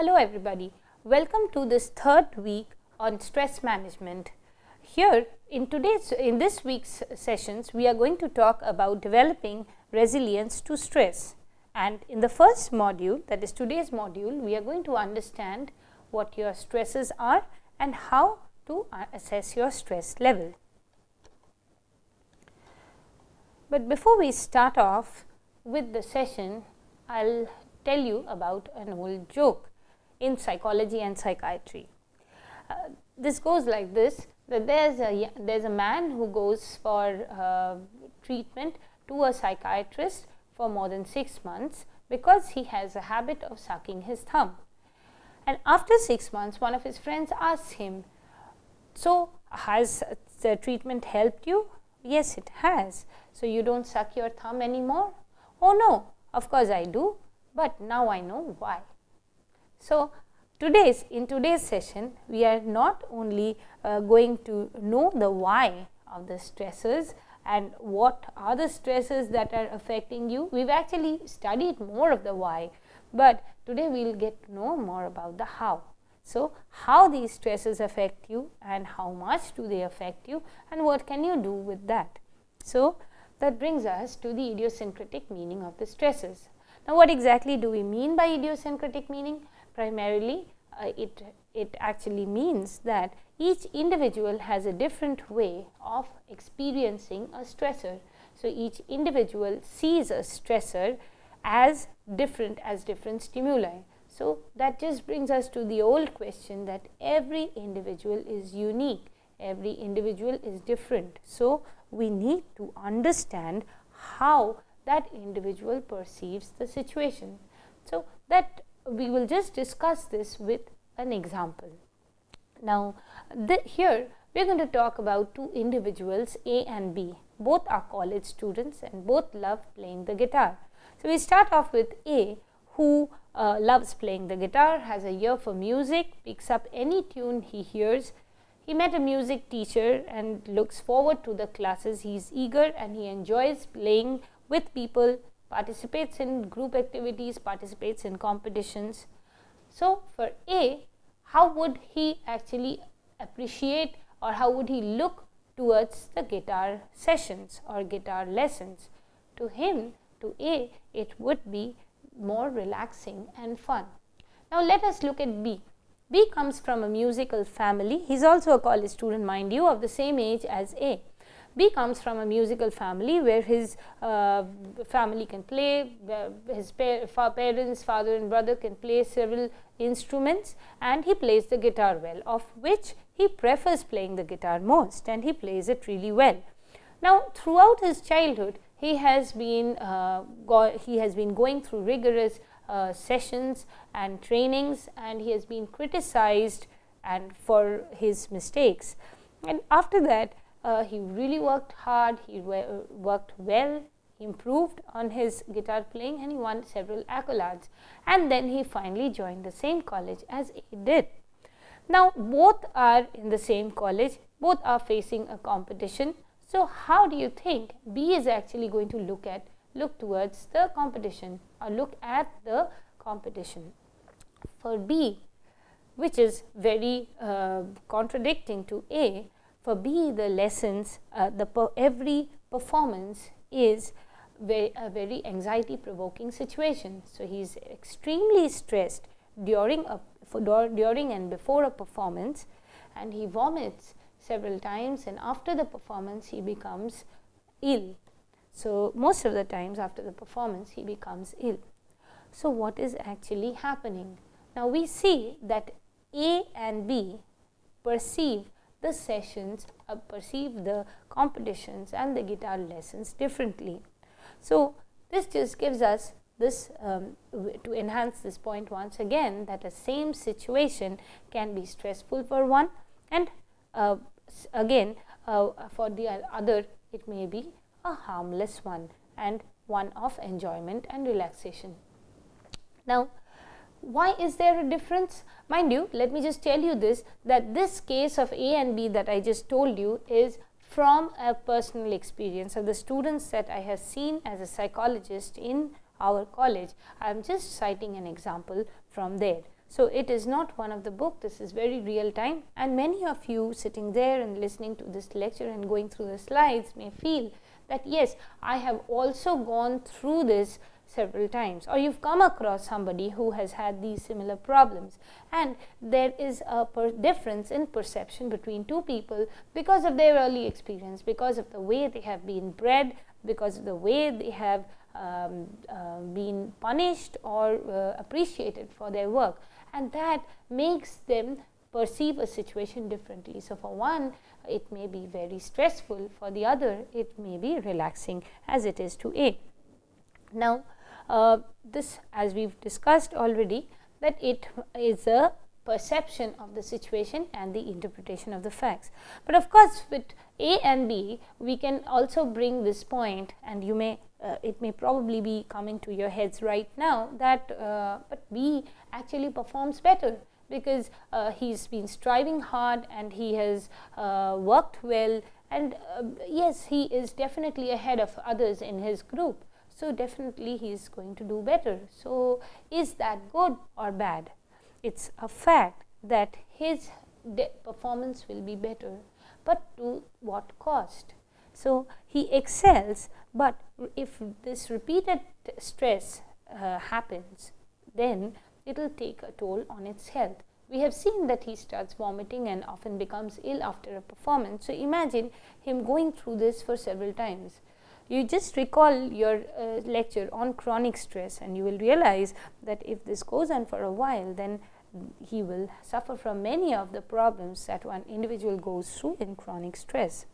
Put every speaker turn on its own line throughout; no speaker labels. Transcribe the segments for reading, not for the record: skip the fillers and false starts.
Hello everybody, welcome to this third week on stress management. Here in this week's sessions we are going to talk about developing resilience to stress, and in the first module, that is today's module, we are going to understand what your stresses are and how to assess your stress level. But before we start off with the session, I'll tell you about an old joke in psychology and psychiatry. This goes like this, that there's a man who goes for treatment to a psychiatrist for more than 6 months because he has a habit of sucking his thumb. And after 6 months, one of his friends asks him, "So has the treatment helped you?" "Yes, it has." "So you don't suck your thumb anymore?" "Oh no, of course I do, but now I know why." So in today's session, we are not only going to know the why of the stressors and what are the stresses that are affecting you. We've actually studied more of the why, but today we'll get to know more about the how. So how these stresses affect you and how much do they affect you and what can you do with that. So that brings us to the idiosyncratic meaning of the stresses. Now what exactly do we mean by idiosyncratic meaning? Primarily, it actually means that each individual has a different way of experiencing a stressor. So each individual sees a stressor as different stimuli. So that just brings us to the old question that every individual is unique, every individual is different. So we need to understand how that individual perceives the situation. So that we will just discuss this with an example. Now here we are going to talk about two individuals, A and B. Both are college students and both love playing the guitar. So we start off with A, who loves playing the guitar, has a ear for music, picks up any tune he hears. He met a music teacher and looks forward to the classes. He is eager and he enjoys playing with people, participates in group activities, participates in competitions. So for A, how would he actually appreciate or how would he look towards the guitar sessions or guitar lessons? To him, to A, it would be more relaxing and fun. Now let us look at B. B comes from a musical family. He is also a college student, mind you, of the same age as A. B comes from a musical family where his family can play, his parents, father and brother can play several instruments, and he plays the guitar well, of which he prefers playing the guitar most, and he plays it really well. Now throughout his childhood, he has been going through rigorous sessions and trainings, and he has been criticized and for his mistakes, and after that he really worked hard, he worked well, he improved on his guitar playing and he won several accolades, and then he finally joined the same college as A did. Now both are in the same college, both are facing a competition. So how do you think B is actually going to look towards the competition or look at the competition? For B, which is very contradicting to A, for B the lessons, every performance is a very anxiety provoking situation. So he is extremely stressed during and before a performance, and he vomits several times, and after the performance he becomes ill. So most of the times after the performance he becomes ill. So what is actually happening? Now we see that A and B perceive the sessions, perceive the competitions and the guitar lessons differently. So this just gives us this to enhance this point once again, that a same situation can be stressful for one, and again for the other it may be a harmless one and one of enjoyment and relaxation. Now why is there a difference? Mind you, let me just tell you this, that this case of A and B that I just told you is from a personal experience of the students that I have seen as a psychologist in our college. I am just citing an example from there. So, it is not one of the book, this is very real time, and many of you sitting there and listening to this lecture and going through the slides may feel that yes, I have also gone through this several times, or you've come across somebody who has had these similar problems, and there is a difference in perception between two people because of their early experience, because of the way they have been bred, because of the way they have been punished or appreciated for their work, and that makes them perceive a situation differently. So, for one it may be very stressful, for the other it may be relaxing, as it is to A. Now, this, as we have discussed already, that it is a perception of the situation and the interpretation of the facts. But of course, with A and B we can also bring this point, and you may it may probably be coming to your heads right now that but B actually performs better, because he's been striving hard and he has worked well, and yes, he is definitely ahead of others in his group. So, definitely he is going to do better. So, is that good or bad? It's a fact that his performance will be better, but to what cost? So, he excels, but if this repeated stress happens, then it will take a toll on its health. We have seen that he starts vomiting and often becomes ill after a performance. So, imagine him going through this for several times. You just recall your lecture on chronic stress, and you will realize that if this goes on for a while, then he will suffer from many of the problems that one individual goes through in chronic stress.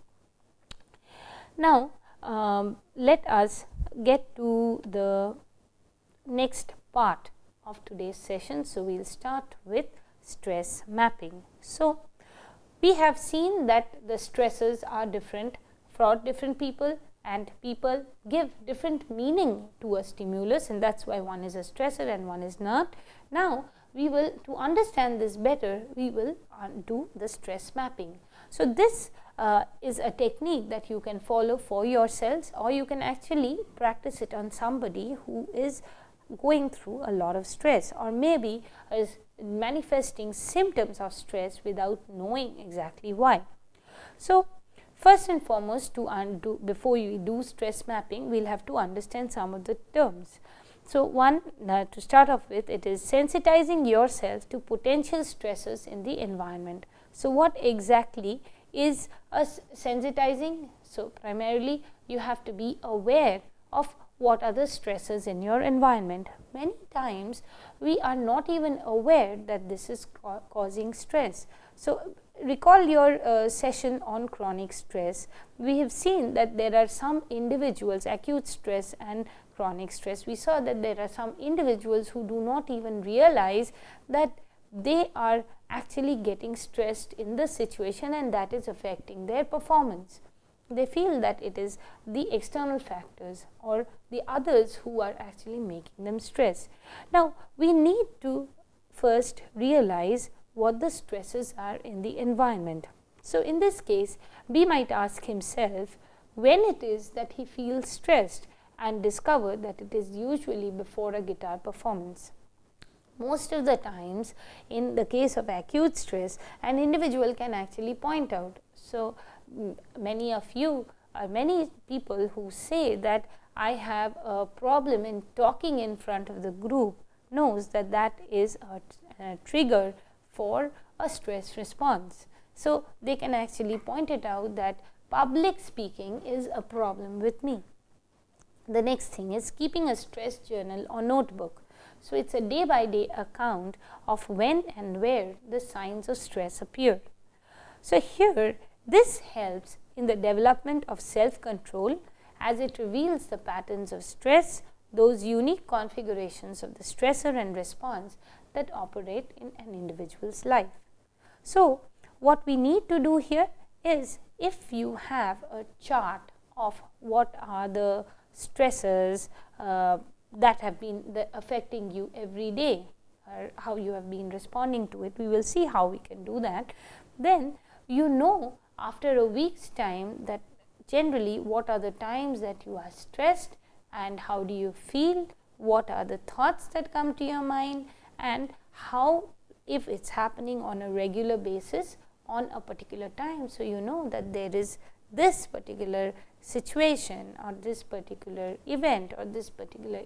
Now, let us get to the next part of today's session. So, we will start with stress mapping. So, we have seen that the stresses are different for different people, and people give different meaning to a stimulus, and that is why one is a stressor and one is not. Now, we will, to understand this better, we will do the stress mapping. So, this is a technique that you can follow for yourselves, or you can actually practice it on somebody who is going through a lot of stress, or maybe is manifesting symptoms of stress without knowing exactly why. So, first and foremost, before we do stress mapping, we will have to understand some of the terms. So, one, to start off with, it is sensitizing yourself to potential stresses in the environment. So, what exactly is a sensitizing? So, primarily you have to be aware of what are the stresses in your environment. Many times we are not even aware that this is causing stress. So, recall your session on chronic stress. We have seen that there are some individuals, acute stress and chronic stress. We saw that there are some individuals who do not even realize that they are actually getting stressed in the situation, and that is affecting their performance. They feel that it is the external factors or the others who are actually making them stress. Now, we need to first realize what the stresses are in the environment. So, in this case, B might ask himself when it is that he feels stressed, and discover that it is usually before a guitar performance. Most of the times, in the case of acute stress, an individual can actually point out. So, many of you or many people who say that I have a problem in talking in front of the group knows that that is a trigger for a stress response. So, they can actually point it out that public speaking is a problem with me. The next thing is keeping a stress journal or notebook. So, it is a day by day account of when and where the signs of stress appear. So, here this helps in the development of self-control, as it reveals the patterns of stress, those unique configurations of the stressor and response that operate in an individual's life. So, what we need to do here is, if you have a chart of what are the stressors that have been affecting you every day, or how you have been responding to it, we will see how we can do that. Then you know after a week's time that generally what are the times that you are stressed and how do you feel, what are the thoughts that come to your mind, and how, if it's happening on a regular basis on a particular time. So, you know that there is this particular situation or this particular event or this particular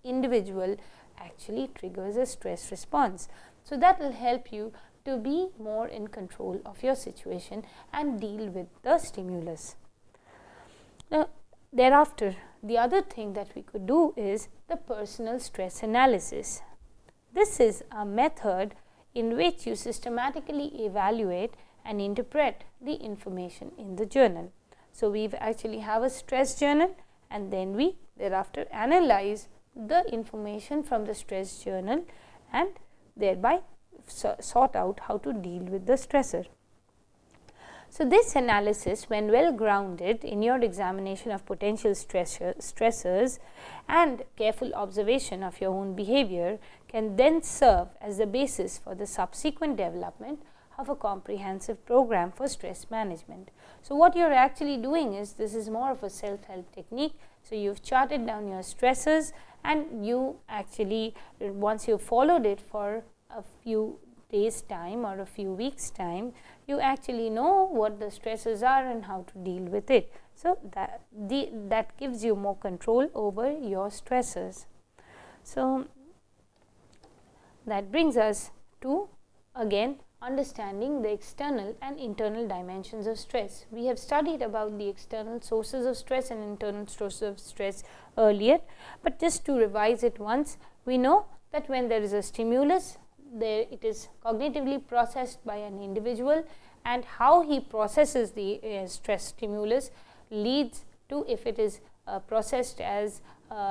individual actually triggers a stress response. So, that will help you to be more in control of your situation and deal with the stimulus. Now, thereafter, the other thing that we could do is the personal stress analysis. This is a method in which you systematically evaluate and interpret the information in the journal. So, we actually have a stress journal, and then we thereafter analyze the information from the stress journal and thereby sort out how to deal with the stressor. So, this analysis, when well grounded in your examination of potential stressors and careful observation of your own behavior, can then serve as the basis for the subsequent development of a comprehensive program for stress management. So, what you are actually doing is, this is more of a self-help technique. So, you have charted down your stressors, and you actually, once you followed it for a few days time or a few weeks time, you actually know what the stresses are and how to deal with it. So, that gives you more control over your stressors. So, that brings us to again understanding the external and internal dimensions of stress. We have studied about the external sources of stress and internal sources of stress earlier, but just to revise it once, we know that when there is a stimulus, it is cognitively processed by an individual, and how he processes the stress stimulus leads to, if it is processed as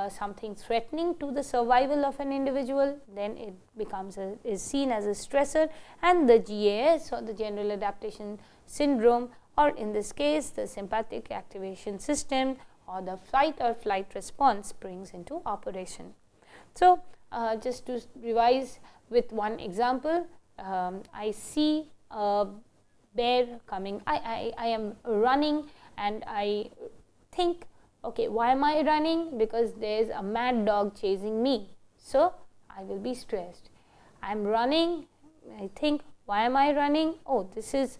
something threatening to the survival of an individual, then it becomes is seen as a stressor, and the GAS, or the general adaptation syndrome, or in this case the sympathetic activation system or the fight or flight response, brings into operation. So, just to revise with one example, I see a bear coming, I am running, and I think, okay, why am I running? Because there is a mad dog chasing me. So, I will be stressed. I am running, I think, why am I running? Oh, this is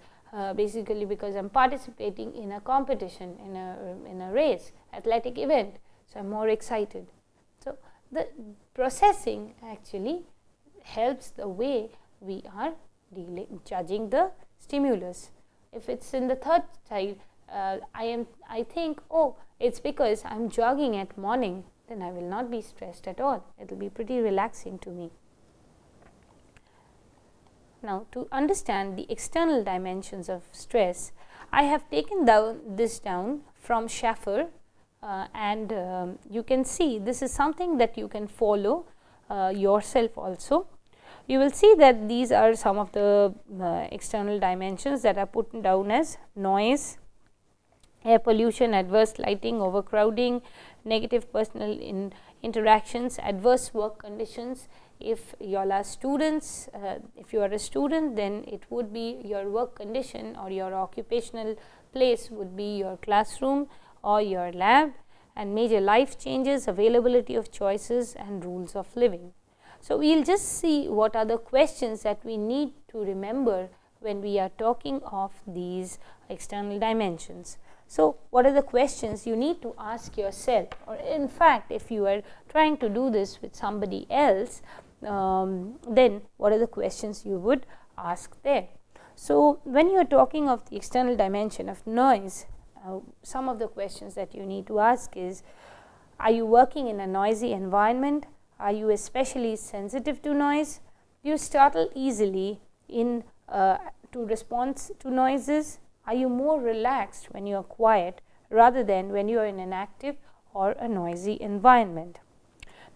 basically because I am participating in a competition, in a race, athletic event. So, I am more excited. So, the processing actually helps the way we are judging the stimulus. If it's in the third side, I think, oh, it's because I'm jogging at morning, then I will not be stressed at all. It will be pretty relaxing to me. Now, to understand the external dimensions of stress, I have taken this down from Schaffer, and you can see this is something that you can follow yourself also. You will see that these are some of the external dimensions that are put down as noise, air pollution, adverse lighting, overcrowding, negative personal interactions, adverse work conditions. If you all are students, if you are a student, then it would be your work condition, or your occupational place would be your classroom or your lab, and major life changes, availability of choices, and rules of living. So, we will just see what are the questions that we need to remember when we are talking of these external dimensions. So, what are the questions you need to ask yourself, or in fact, if you are trying to do this with somebody else, then what are the questions you would ask there. So, when you are talking of the external dimension of noise, some of the questions that you need to ask is, are you working in a noisy environment? Are you especially sensitive to noise? Do you startle easily to response to noises? Are you more relaxed when you are quiet rather than when you are in an active or a noisy environment?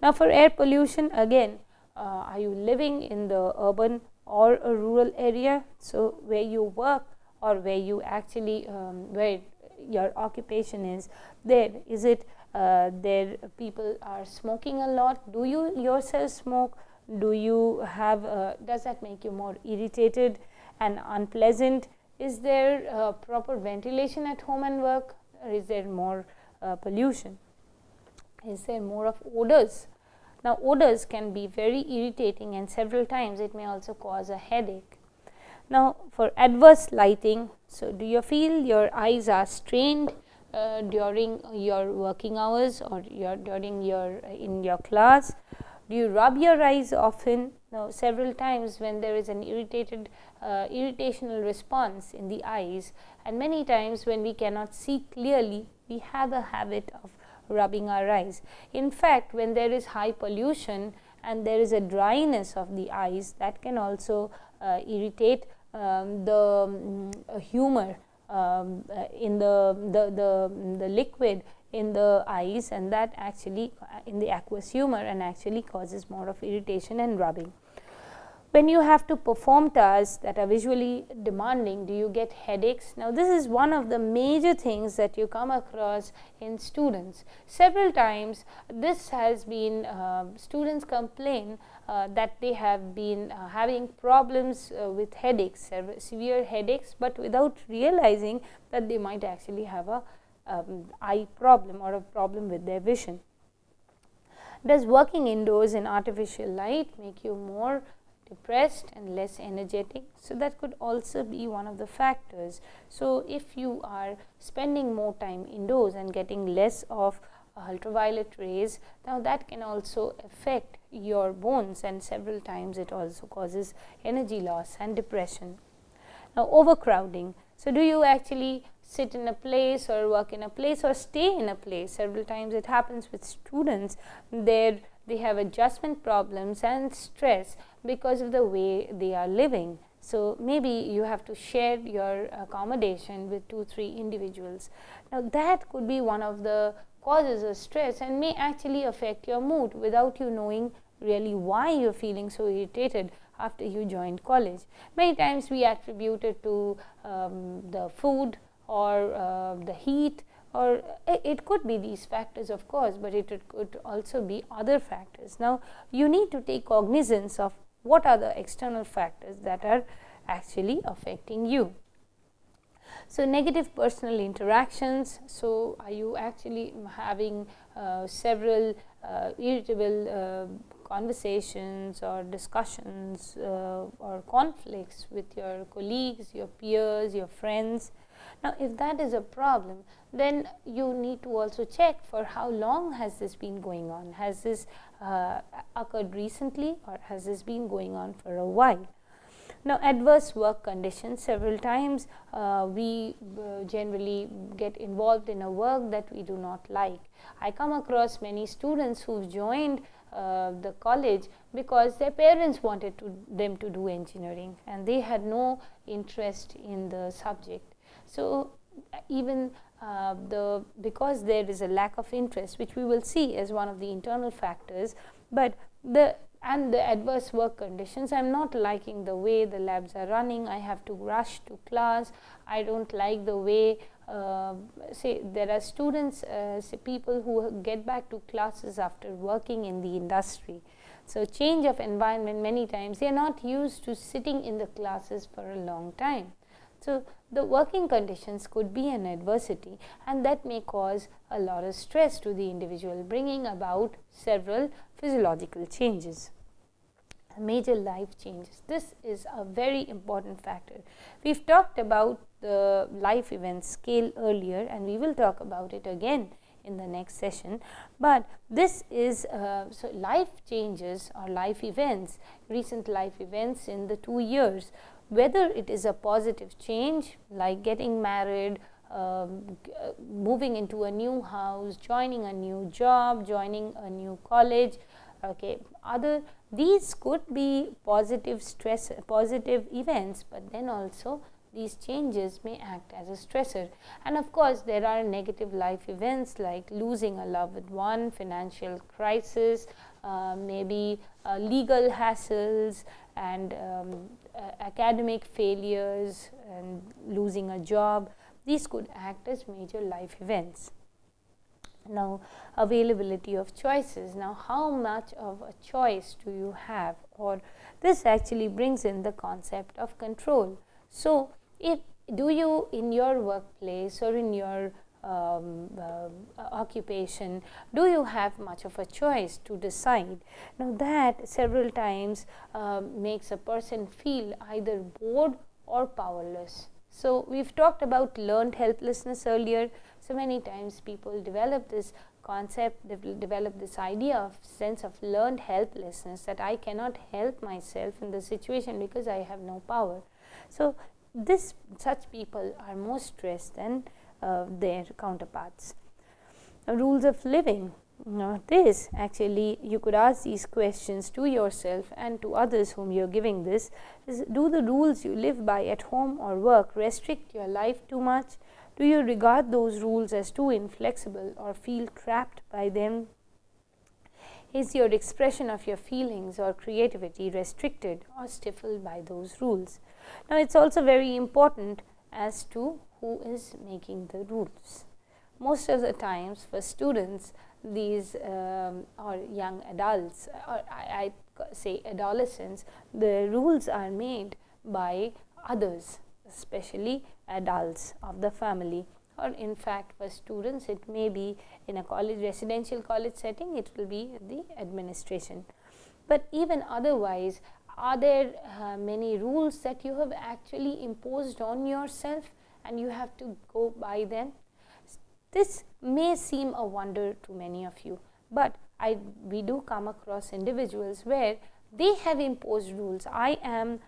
Now, for air pollution, again, are you living in the urban or a rural area? So, where you work or where you actually where your occupation is, is it there people are smoking a lot? Do you yourself smoke? Do you have does that make you more irritated and unpleasant? Is there proper ventilation at home and work, or is there more pollution? Is there more of odors? Now, odors can be very irritating, and several times it may also cause a headache. Now, for adverse lighting, so do you feel your eyes are strained during your working hours or during your in your class? Do you rub your eyes often? Now, several times when there is an irritational response in the eyes, and many times when we cannot see clearly, we have a habit of rubbing our eyes. In fact, when there is high pollution and there is a dryness of the eyes, that can also irritate the humor in the liquid in the eyes, and that actually in the aqueous humor, and actually causes more of irritation and rubbing. When you have to perform tasks that are visually demanding, do you get headaches? Now, this is one of the major things that you come across in students. Several times this has been, students complain that they have been having problems with headaches, severe headaches, but without realizing that they might actually have a eye problem or a problem with their vision. Does working indoors in artificial light make you more depressed and less energetic? So, that could also be one of the factors. So, if you are spending more time indoors and getting less of ultraviolet rays, now that can also affect your bones, and several times it also causes energy loss and depression. Now, overcrowding. So, do you actually sit in a place or work in a place or stay in a place? Several times it happens with students. They have adjustment problems and stress because of the way they are living. So, maybe you have to share your accommodation with 2-3 individuals. Now, that could be one of the causes of stress and may actually affect your mood without you knowing really why you are feeling so irritated after you joined college. Many times we attribute it to the food or the heat, or it could be these factors, of course, but it could also be other factors. Now, you need to take cognizance of what are the external factors that are actually affecting you. So, negative personal interactions. So, are you actually having several irritable conversations or discussions or conflicts with your colleagues, your peers, your friends? Now, if that is a problem, then you need to also check for how long has this been going on. Has this occurred recently, or has this been going on for a while? Now, adverse work conditions. Several times we generally get involved in a work that we do not like. I come across many students who've joined the college because their parents wanted them to do engineering, and they had no interest in the subject. So, even because there is a lack of interest, which we will see as one of the internal factors, but the adverse work conditions. I am not liking the way the labs are running. I have to rush to class. I don't like the way, say there are students, say people who get back to classes after working in the industry. So, change of environment, many times they are not used to sitting in the classes for a long time. So, the working conditions could be an adversity, and that may cause a lot of stress to the individual, bringing about several physiological changes, major life changes. This is a very important factor. We have talked about the life event scale earlier, and we will talk about it again in the next session, but this is so life changes or life events, recent life events in the 2 years, whether it is a positive change like getting married, moving into a new house, joining a new job, joining a new college, okay, these could be positive events, but then also these changes may act as a stressor. And of course, there are negative life events like losing a loved one, financial crisis, maybe legal hassles, and academic failures, and losing a job. These could act as major life events. Now, availability of choices. Now, how much of a choice do you have? Or this actually brings in the concept of control. So, do you in your workplace or in your occupation? Do you have much of a choice to decide? Now that several times makes a person feel either bored or powerless. So we've talked about learned helplessness earlier. So many times people develop this concept, develop this idea of sense of learned helplessness, that I cannot help myself in the situation because I have no power. So such people are more stressed than their counterparts. Rules of living. This actually, you could ask these questions to yourself and to others whom you are giving this. Do the rules you live by at home or work restrict your life too much? Do you regard those rules as too inflexible or feel trapped by them? Is your expression of your feelings or creativity restricted or stifled by those rules? Now, it is also very important as to who is making the rules. Most of the times for students, these or young adults, or I say adolescents, the rules are made by others, especially adults of the family, or in fact for students it may be in a residential college setting, it will be the administration. But even otherwise, are there many rules that you have actually imposed on yourself and you have to go by them? This may seem a wonder to many of you, but we do come across individuals where they have imposed rules. I am,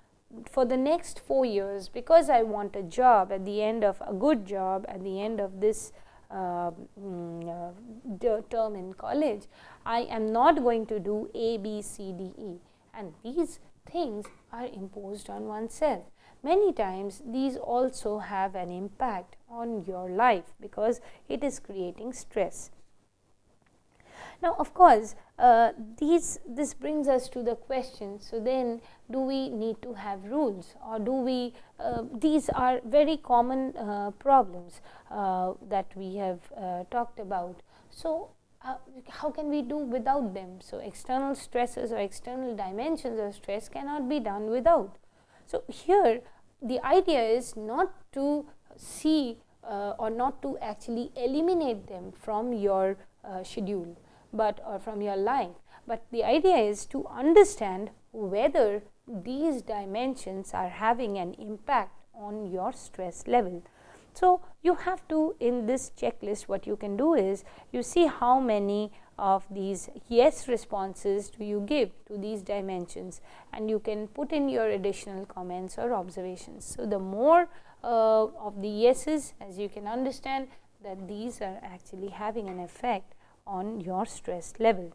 for the next 4 years, because I want a job at the end of a good job at the end of this term in college, I am not going to do A, B, C, D, E, and these things are imposed on oneself. Many times these also have an impact on your life because it is creating stress. Now, of course, this brings us to the question, so then do we need to have rules, or do we, these are very common problems that we have talked about. So, how can we do without them? So, external stresses or external dimensions of stress cannot be done without. So, here the idea is not to see or not to actually eliminate them from your schedule, or from your life, but the idea is to understand whether these dimensions are having an impact on your stress level. So, you have to, in this checklist, what you can do is you see how many of these yes responses do you give to these dimensions, and you can put in your additional comments or observations. So, the more of the yeses, as you can understand that these are actually having an effect on your stress level.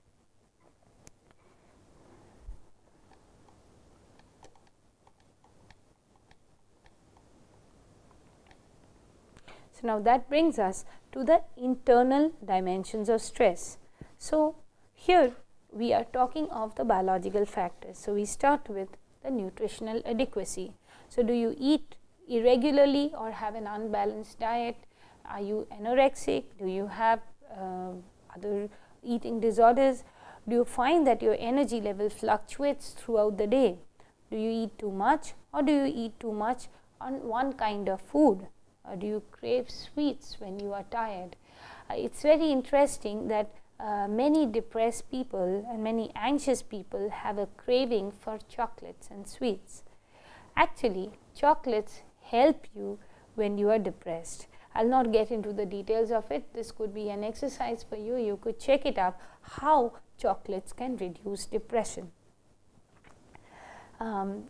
So, now that brings us to the internal dimensions of stress. So, here we are talking of the biological factors. So, we start with the nutritional adequacy. So, do you eat irregularly or have an unbalanced diet? Are you anorexic? Do you have other eating disorders? Do you find that your energy level fluctuates throughout the day? Do you eat too much, or do you eat too much on one kind of food? Or do you crave sweets when you are tired? It's very interesting that many depressed people and many anxious people have a craving for chocolates and sweets. Actually, chocolates help you when you are depressed. I'll not get into the details of it. This could be an exercise for you. You could check it up, how chocolates can reduce depression.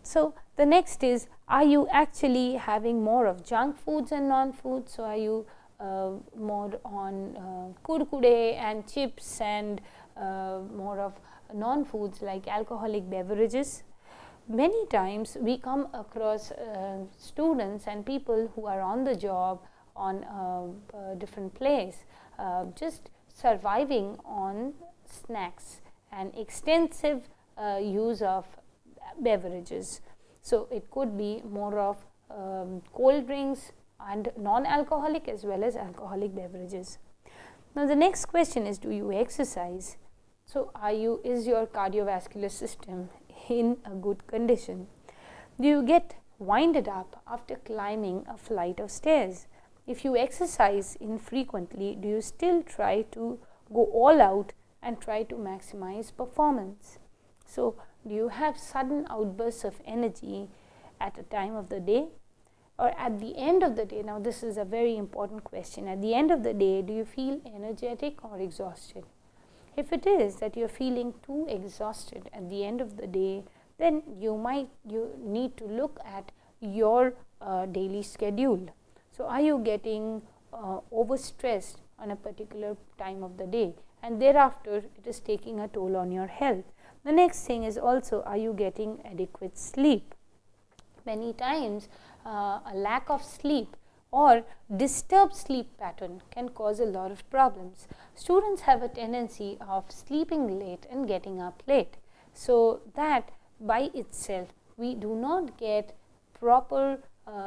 So, the next is, are you actually having more of junk foods and non-foods? So, are you more on kurkure and chips and more of non-foods like alcoholic beverages? Many times we come across students and people who are on the job, on a different place, just surviving on snacks and extensive use of beverages. So, it could be more of cold drinks and non-alcoholic as well as alcoholic beverages. Now, the next question is, do you exercise? So, is your cardiovascular system in a good condition? Do you get winded up after climbing a flight of stairs? if you exercise infrequently, do you still try to go all out and try to maximize performance? So, do you have sudden outbursts of energy at a time of the day or at the end of the day? Now, this is a very important question. At the end of the day, do you feel energetic or exhausted? If it is that you are feeling too exhausted at the end of the day, then you need to look at your daily schedule. So, are you getting overstressed on a particular time of the day, and thereafter it is taking a toll on your health? The next thing is also, are you getting adequate sleep? Many times a lack of sleep or disturbed sleep pattern can cause a lot of problems. Students have a tendency of sleeping late and getting up late. So, that by itself we do not get proper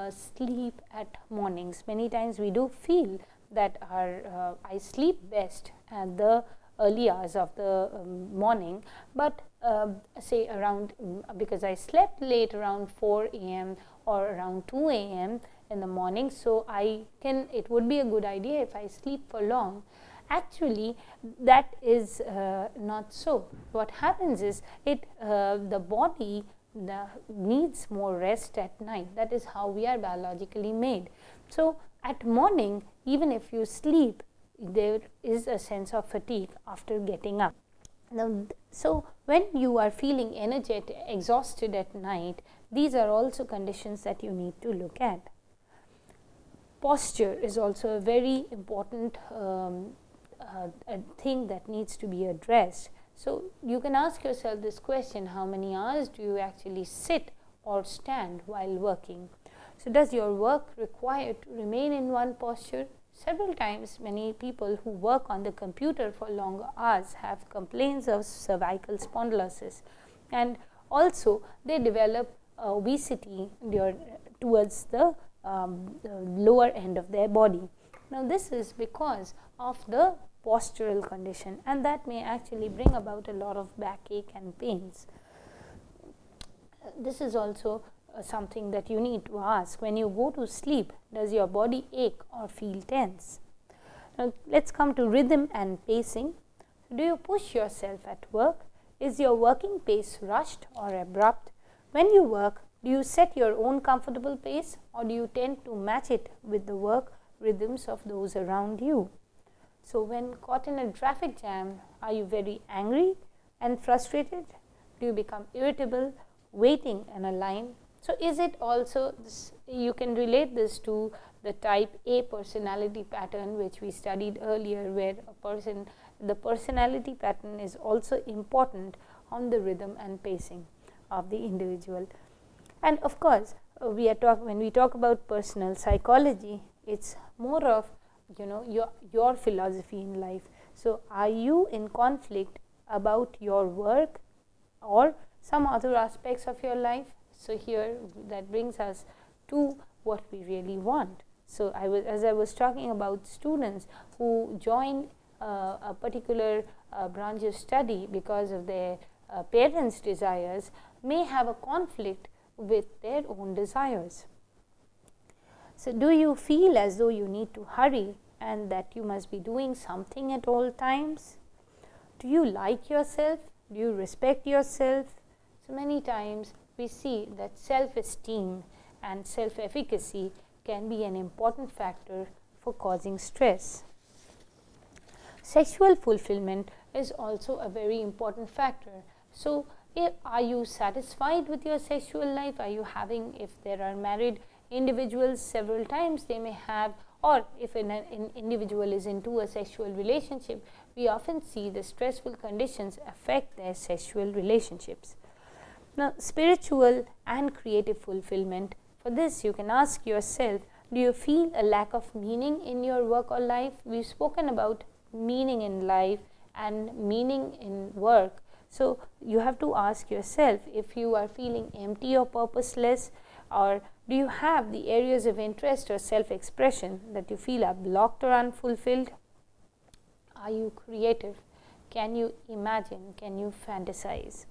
sleep at mornings. Many times we do feel that I sleep best at the early hours of the morning, but say around because I slept late around 4 a.m. or around 2 a.m. in the morning, so it would be a good idea if I sleep for long. Actually, that is not so. What happens is the body needs more rest at night. That is how we are biologically made. So, at morning, even if you sleep, there is a sense of fatigue after getting up. Now, so when you are feeling energetic, exhausted at night, these are also conditions that you need to look at. Posture is also a very important thing that needs to be addressed. So, you can ask yourself this question: how many hours do you actually sit or stand while working? So, does your work require to remain in one posture? Several times, many people who work on the computer for longer hours have complaints of cervical spondylosis, and also they develop obesity towards the lower end of their body. Now, this is because of the postural condition, and that may actually bring about a lot of backache and pains. This is also something that you need to ask. When you go to sleep, does your body ache or feel tense? Now, let's come to rhythm and pacing. Do you push yourself at work? Is your working pace rushed or abrupt? When you work, do you set your own comfortable pace, or do you tend to match it with the work rhythms of those around you? So, when caught in a traffic jam, are you very angry and frustrated? Do you become irritable waiting in a line? So, is it also this, you can relate this to the type A personality pattern, which we studied earlier, where the personality pattern is also important on the rhythm and pacing of the individual. And of course, when we talk about personal psychology, it's more of your philosophy in life. So, are you in conflict about your work or some other aspects of your life? So, here that brings us to what we really want. So, as I was talking about students who join a particular branch of study because of their parents' desires, may have a conflict with their own desires. So, do you feel as though you need to hurry and that you must be doing something at all times? Do you like yourself? Do you respect yourself? So, many times we see that self-esteem and self-efficacy can be an important factor for causing stress. Sexual fulfillment is also a very important factor. So, are you satisfied with your sexual life? Are you having, if there are married individuals, several times they may have, or if an individual is into a sexual relationship, we often see the stressful conditions affect their sexual relationships. Now, spiritual and creative fulfillment. For this, you can ask yourself, do you feel a lack of meaning in your work or life? We've spoken about meaning in life and meaning in work. So, you have to ask yourself if you are feeling empty or purposeless, or do you have the areas of interest or self-expression that you feel are blocked or unfulfilled? Are you creative? Can you imagine? Can you fantasize?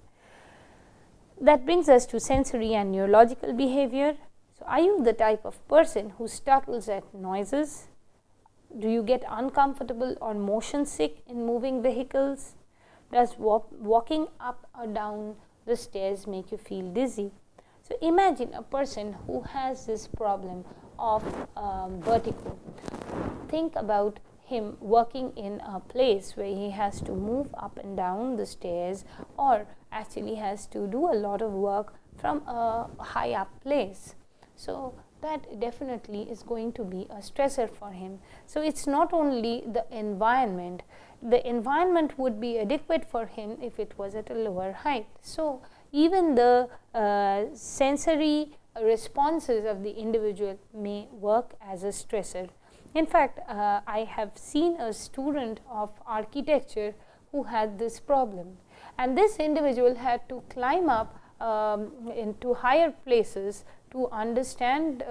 That brings us to sensory and neurological behavior. So, are you the type of person who startles at noises? Do you get uncomfortable or motion sick in moving vehicles? Does walking up or down the stairs make you feel dizzy? So, imagine a person who has this problem of vertigo. Think about him working in a place where he has to move up and down the stairs, or actually has to do a lot of work from a high up place. So, that definitely is going to be a stressor for him. So, it is not only the environment would be adequate for him if it was at a lower height. So, even the sensory responses of the individual may work as a stressor. In fact, I have seen a student of architecture who had this problem, and this individual had to climb up into higher places to understand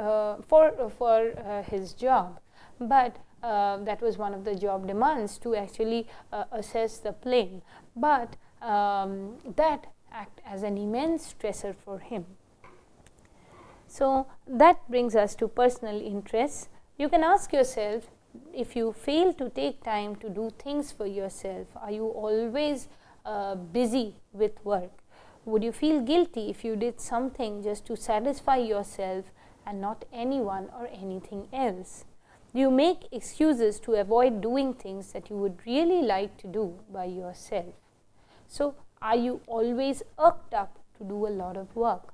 for his job, but that was one of the job demands, to actually assess the plane, but that acted as an immense stressor for him. So, that brings us to personal interests. You can ask yourself, if you fail to take time to do things for yourself, are you always busy with work? Would you feel guilty if you did something just to satisfy yourself and not anyone or anything else? Do you make excuses to avoid doing things that you would really like to do by yourself? So, are you always irked up to do a lot of work?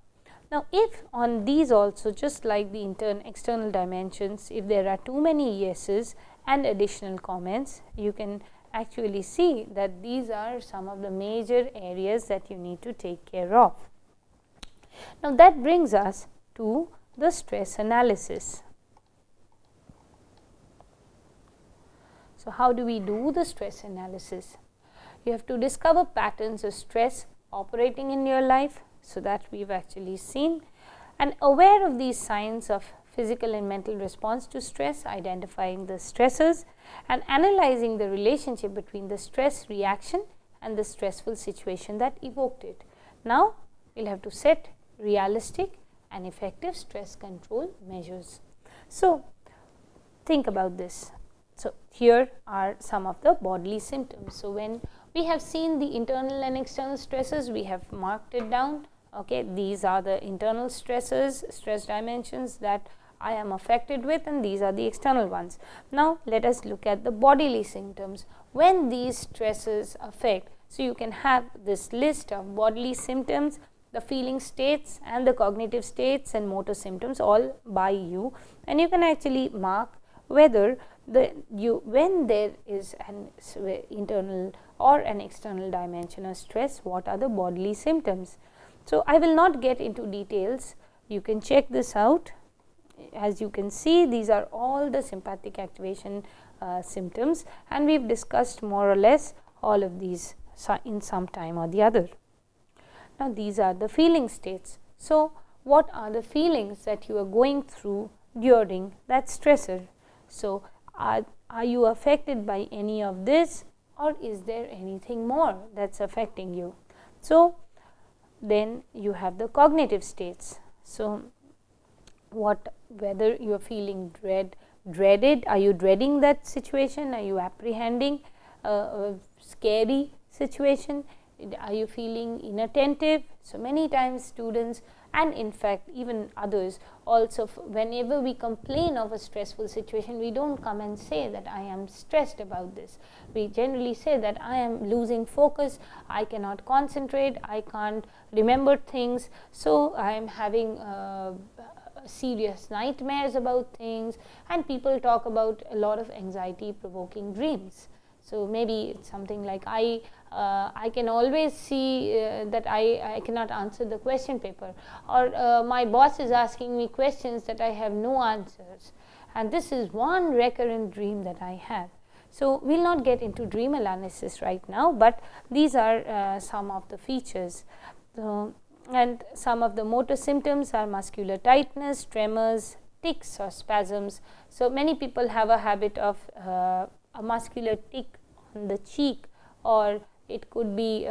Now, if on these also, just like the external dimensions, if there are too many yeses and additional comments, you can actually see that these are some of the major areas that you need to take care of. Now, that brings us to the stress analysis. So, how do we do the stress analysis? You have to discover patterns of stress operating in your life. So, that we have actually seen, and aware of these signs of physical and mental response to stress, identifying the stressors and analyzing the relationship between the stress reaction and the stressful situation that evoked it. Now, we will have to set realistic and effective stress control measures. So, think about this. So, here are some of the bodily symptoms. So, when we have seen the internal and external stresses, we have marked it down. Okay, these are the internal stresses, stress dimensions that I am affected with, and these are the external ones. Now, let us look at the bodily symptoms when these stresses affect. So, you can have this list of bodily symptoms, the feeling states and the cognitive states and motor symptoms all by you, and you can actually mark whether when there is an internal or an external dimension of stress, what are the bodily symptoms. So, I will not get into details, you can check this out. As you can see, these are all the sympathetic activation symptoms, and we have discussed more or less all of these in some time or the other. Now, these are the feeling states. So, what are the feelings that you are going through during that stressor? So, are you affected by any of this, or is there anything more that is affecting you? So, then you have the cognitive states. So, whether you are feeling dreaded, are you dreading that situation, are you apprehending a scary situation, are you feeling inattentive? So, many times students, and in fact even others also, whenever we complain of a stressful situation, we do not come and say that I am stressed about this. We generally say that I am losing focus, I cannot concentrate, I can't remember things, so I am having serious nightmares about things, and people talk about a lot of anxiety provoking dreams. So, maybe it is something like I can always see that I cannot answer the question paper, or my boss is asking me questions that I have no answers, and this is one recurrent dream that I have. So, we will not get into dream analysis right now, but these are some of the features. And some of the motor symptoms are muscular tightness, tremors, tics or spasms. So, many people have a habit of a muscular tic on the cheek, or it could be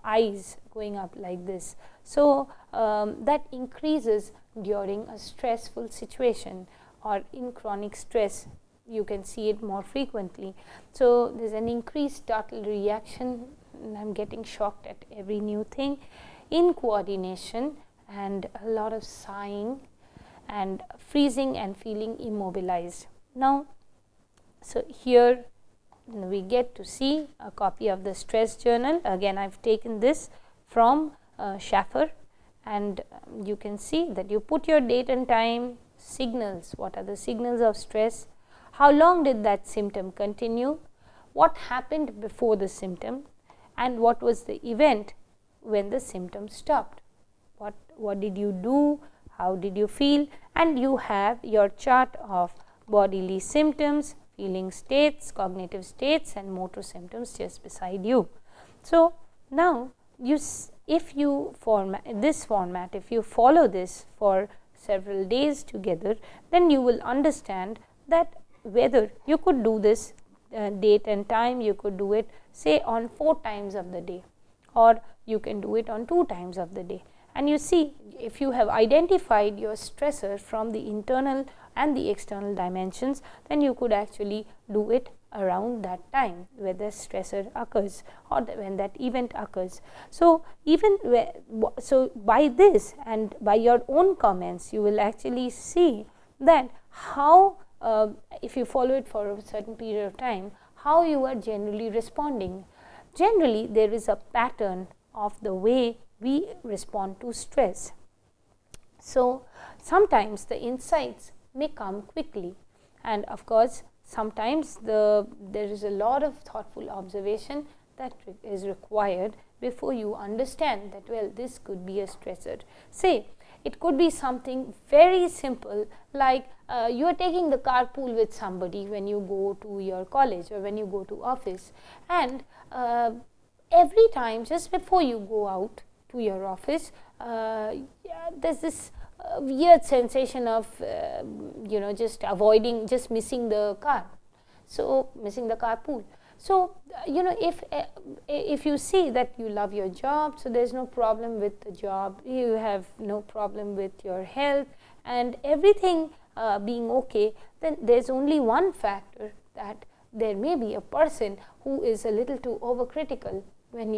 eyes going up like this. So, that increases during a stressful situation, or in chronic stress you can see it more frequently. So, there is an increased startle reaction, and I am getting shocked at every new thing, incoordination, and a lot of sighing and freezing and feeling immobilized. Now, so here we get to see a copy of the stress journal. Again, I have taken this from Schaffer, and you can see that you put your date and time, signals, what are the signals of stress, how long did that symptom continue, what happened before the symptom, and what was the event when the symptom stopped, what did you do, how did you feel, and you have your chart of bodily symptoms, feeling states, cognitive states, and motor symptoms just beside you. So, now if you if you follow this for several days together, then you will understand that whether you could do this date and time, you could do it say on 4 times of the day, or you can do it on 2 times of the day. And you see, if you have identified your stressor from the internal and the external dimensions, then you could actually do it around that time where the stressor occurs, or when that event occurs. So, by this and by your own comments, you will actually see that how if you follow it for a certain period of time, how you are generally responding. Generally, there is a pattern of the way we respond to stress. So, sometimes the insights may come quickly, and of course, sometimes there is a lot of thoughtful observation that is required before you understand that, well, this could be a stressor. Say, it could be something very simple like you are taking the carpool with somebody when you go to your college or when you go to office, and every time just before you go out to your office, there is this weird sensation of just missing the car, so missing the carpool. So, if you see that you love your job, so there is no problem with the job, you have no problem with your health and everything being okay, then there is only one factor, that there may be a person who is a little too overcritical when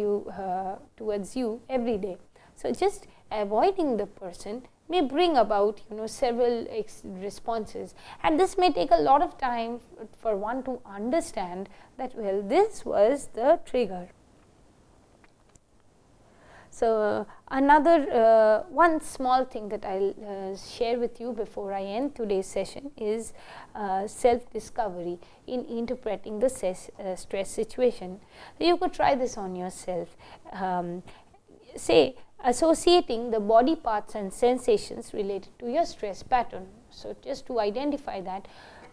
towards you every day. So, just avoiding the person may bring about several responses, and this may take a lot of time for one to understand that, well, this was the trigger. So, another one small thing that I will share with you before I end today's session is self-discovery in interpreting the stress situation. You could try this on yourself. Say, associating the body parts and sensations related to your stress pattern. So, just to identify that,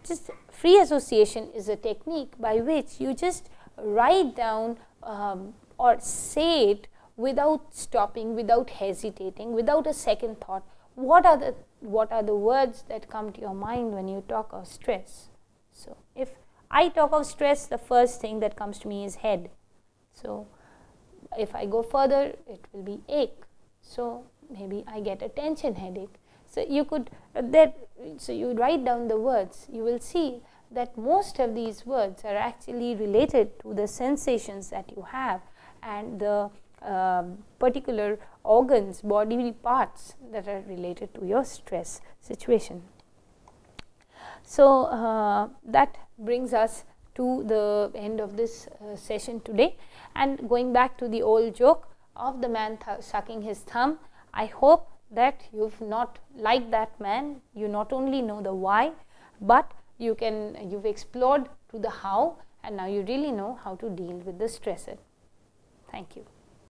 just free association is a technique by which you just write down or say it without stopping, without hesitating, without a second thought. What are the words that come to your mind when you talk of stress? So, if I talk of stress, the first thing that comes to me is head. So, if I go further, it will be ache. So, maybe I get a tension headache. So, you could so you write down the words, you will see that most of these words are actually related to the sensations that you have and the particular organs, bodily parts that are related to your stress situation. So, that brings us to the end of this session today, and going back to the old joke of the man sucking his thumb, I hope that you have not liked that man. You not only know the why, but you've explored to the how, and now you really know how to deal with the stressor. Thank you.